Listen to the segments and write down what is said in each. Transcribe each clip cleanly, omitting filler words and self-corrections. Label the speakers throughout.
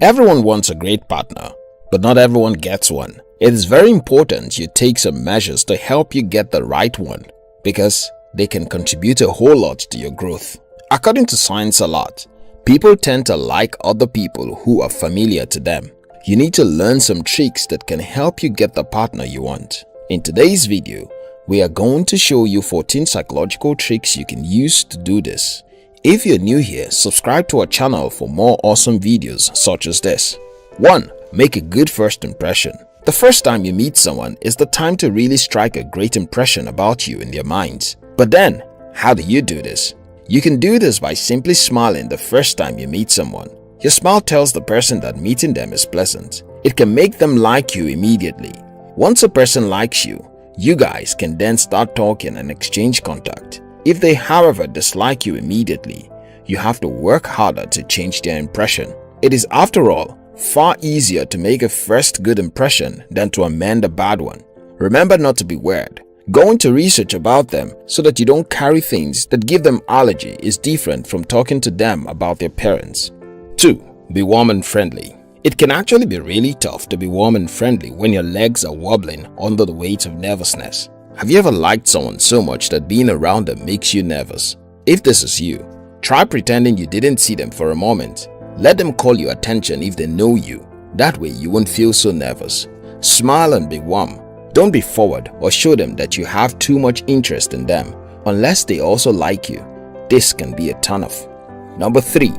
Speaker 1: Everyone wants a great partner, but not everyone gets one. It is very important you take some measures to help you get the right one because they can contribute a whole lot to your growth. According to science a lot, people tend to like other people who are familiar to them. You need to learn some tricks that can help you get the partner you want. In today's video, we are going to show you 14 psychological tricks you can use to do this. If you're new here, subscribe to our channel for more awesome videos such as this. 1. Make a good first impression. The first time you meet someone is the time to really strike a great impression about you in their minds. But then, how do you do this? You can do this by simply smiling the first time you meet someone. Your smile tells the person that meeting them is pleasant. It can make them like you immediately. Once a person likes you, you guys can then start talking and exchange contact. If they, however, dislike you immediately, you have to work harder to change their impression. It is, after all, far easier to make a first good impression than to amend a bad one. Remember not to be weird. Going to research about them so that you don't carry things that give them allergy is different from talking to them about their parents. 2. Be warm and friendly. It can actually be really tough to be warm and friendly when your legs are wobbling under the weight of nervousness. Have you ever liked someone so much that being around them makes you nervous? If this is you, try pretending you didn't see them for a moment. Let them call your attention if they know you. That way you won't feel so nervous. Smile and be warm. Don't be forward or show them that you have too much interest in them unless they also like you. This can be a turn-off. Number 3.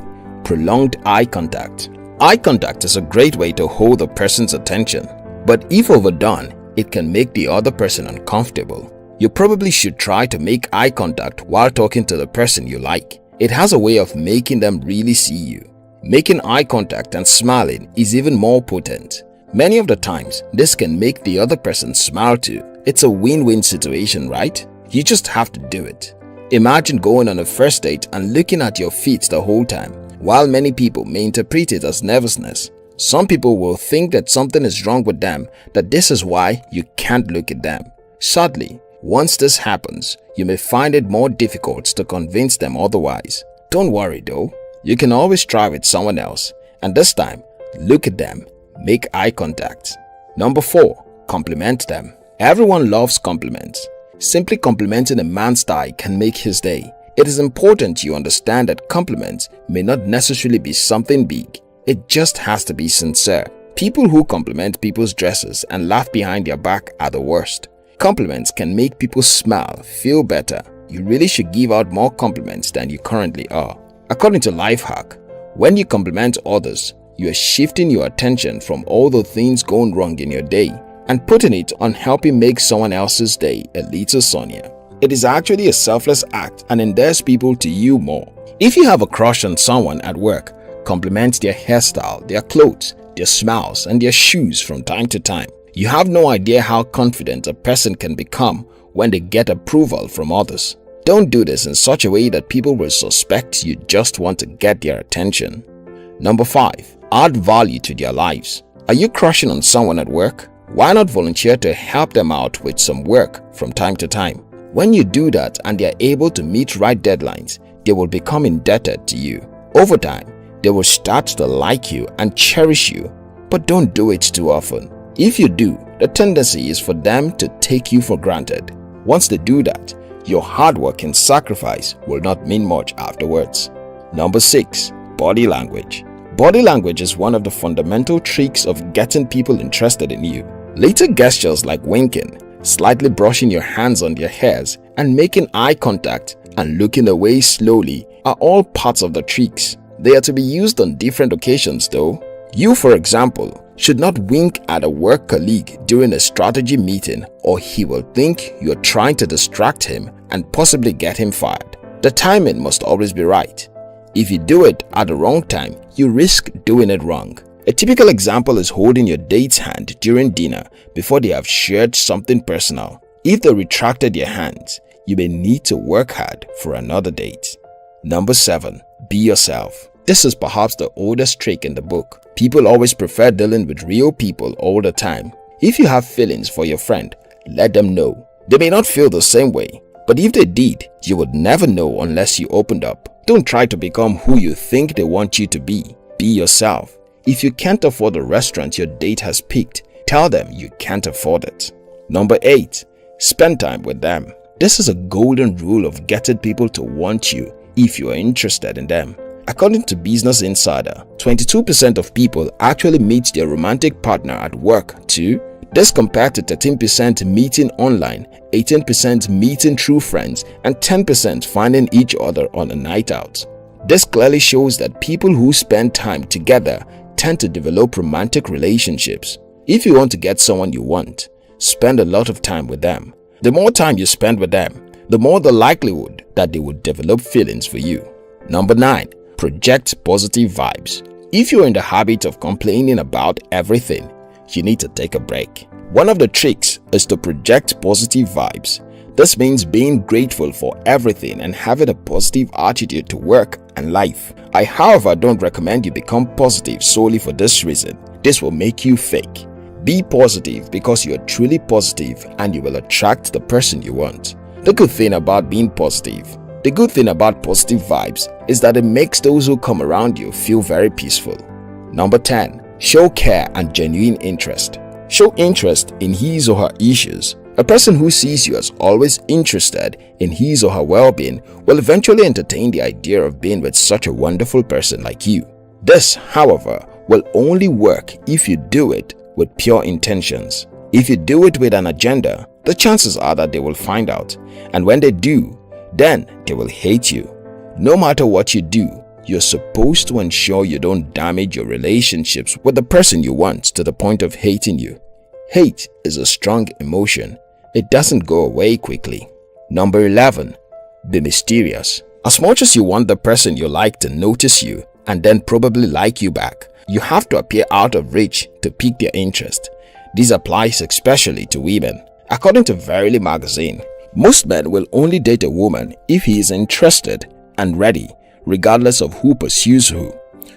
Speaker 1: Prolonged eye contact. Eye contact is a great way to hold a person's attention, but if overdone, it can make the other person uncomfortable. You probably should try to make eye contact while talking to the person you like. It has a way of making them really see you. Making eye contact and smiling is even more potent. Many of the times, this can make the other person smile too. It's a win-win situation, right? You just have to do it. Imagine going on a first date and looking at your feet the whole time. While many people may interpret it as nervousness, some people will think that something is wrong with them, that this is why you can't look at them. Sadly, once this happens, you may find it more difficult to convince them otherwise. Don't worry though, you can always try with someone else, and this time, look at them, make eye contact. Number 4. Compliment them. Everyone loves compliments. Simply complimenting a man's tie can make his day. It is important you understand that compliments may not necessarily be something big. It just has to be sincere. People who compliment people's dresses and laugh behind their back are the worst. Compliments can make people smile, feel better. You really should give out more compliments than you currently are. According to Lifehack, when you compliment others, you are shifting your attention from all the things going wrong in your day and putting it on helping make someone else's day a little sunnier. It is actually a selfless act and endears people to you more. If you have a crush on someone at work, compliment their hairstyle, their clothes, their smiles, and their shoes from time to time. You have no idea how confident a person can become when they get approval from others. Don't do this in such a way that people will suspect you just want to get their attention. Number 5. Add value to their lives. Are you crushing on someone at work? Why not volunteer to help them out with some work from time to time? When you do that and they are able to meet right deadlines, they will become indebted to you. Over time, they will start to like you and cherish you, but don't do it too often. If you do, the tendency is for them to take you for granted. Once they do that, your hard work and sacrifice will not mean much afterwards. Number 6. Body language. Body language is one of the fundamental tricks of getting people interested in you. Little gestures like winking, slightly brushing your hands on their hairs, and making eye contact and looking away slowly are all parts of the tricks. They are to be used on different occasions though. You, for example, should not wink at a work colleague during a strategy meeting or he will think you are trying to distract him and possibly get him fired. The timing must always be right. If you do it at the wrong time, you risk doing it wrong. A typical example is holding your date's hand during dinner before they have shared something personal. If they retracted their hands, you may need to work hard for another date. Number 7. Be yourself. This is perhaps the oldest trick in the book. People always prefer dealing with real people all the time. If you have feelings for your friend, let them know. They may not feel the same way, but if they did, you would never know unless you opened up. Don't try to become who you think they want you to be. Be yourself. If you can't afford the restaurant your date has picked, tell them you can't afford it. Number 8. Spend time with them. This is a golden rule of getting people to want you if you are interested in them. According to Business Insider, 22% of people actually meet their romantic partner at work too. This compared to 13% meeting online, 18% meeting through friends, and 10% finding each other on a night out. This clearly shows that people who spend time together tend to develop romantic relationships. If you want to get someone you want, spend a lot of time with them. The more time you spend with them, the more the likelihood that they will develop feelings for you. Number 9. Project positive vibes. If you're in the habit of complaining about everything, you need to take a break. One of the tricks is to project positive vibes. This means being grateful for everything and having a positive attitude to work and life. I, however, don't recommend you become positive solely for this reason. This will make you fake. Be positive because you are truly positive and you will attract the person you want. The good thing about being positive, the good thing about positive vibes is that it makes those who come around you feel very peaceful. Number 10. Show care and genuine interest. Show interest in his or her issues. A person who sees you as always interested in his or her well-being will eventually entertain the idea of being with such a wonderful person like you. This, however, will only work if you do it with pure intentions. If you do it with an agenda, the chances are that they will find out, and when they do, then they will hate you. No matter what you do, you're supposed to ensure you don't damage your relationships with the person you want to the point of hating you. Hate is a strong emotion. It doesn't go away quickly. Number 11. Be mysterious. As much as you want the person you like to notice you and then probably like you back, you have to appear out of reach to pique their interest. This applies especially to women. According to Verily magazine, most men will only date a woman if he is interested and ready, regardless of who pursues who.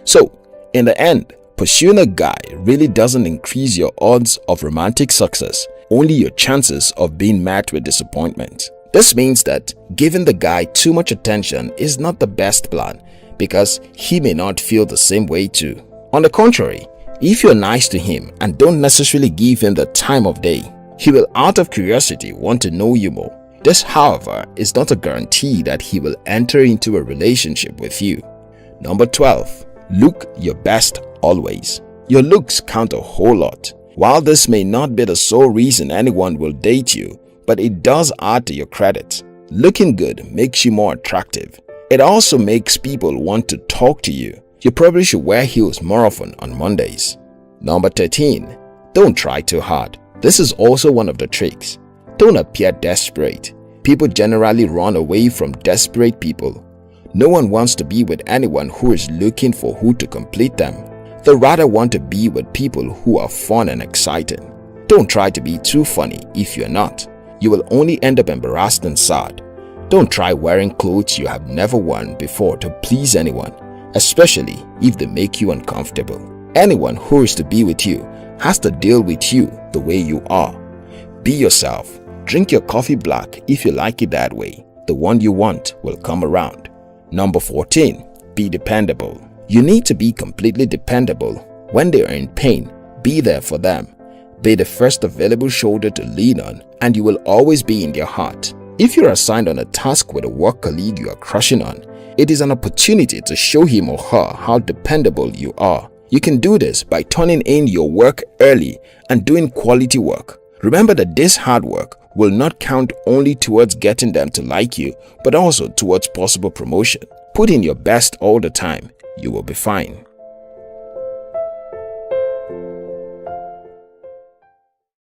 Speaker 1: So, in the end, pursuing a guy really doesn't increase your odds of romantic success, only your chances of being met with disappointment. This means that giving the guy too much attention is not the best plan because he may not feel the same way too. On the contrary, if you're nice to him and don't necessarily give him the time of day, he will out of curiosity want to know you more. This, however, is not a guarantee that he will enter into a relationship with you. Number 12. Look your best always. Your looks count a whole lot. While this may not be the sole reason anyone will date you, but it does add to your credit. Looking good makes you more attractive. It also makes people want to talk to you. You probably should wear heels more often on Mondays. Number 13. Don't try too hard. This is also one of the tricks. Don't appear desperate. People generally run away from desperate people. No one wants to be with anyone who is looking for who to complete them. They rather want to be with people who are fun and exciting. Don't try to be too funny if you're not. You will only end up embarrassed and sad. Don't try wearing clothes you have never worn before to please anyone, especially if they make you uncomfortable. Anyone who is to be with you has to deal with you the way you are. Be yourself. Drink your coffee black if you like it that way. The one you want will come around. Number 14. Be dependable. You need to be completely dependable. When they are in pain, be there for them. Be the first available shoulder to lean on, and you will always be in their heart. If you're assigned on a task with a work colleague you are crushing on, it is an opportunity to show him or her how dependable you are. You can do this by turning in your work early and doing quality work. Remember that this hard work will not count only towards getting them to like you, but also towards possible promotion. Put in your best all the time. You will be fine.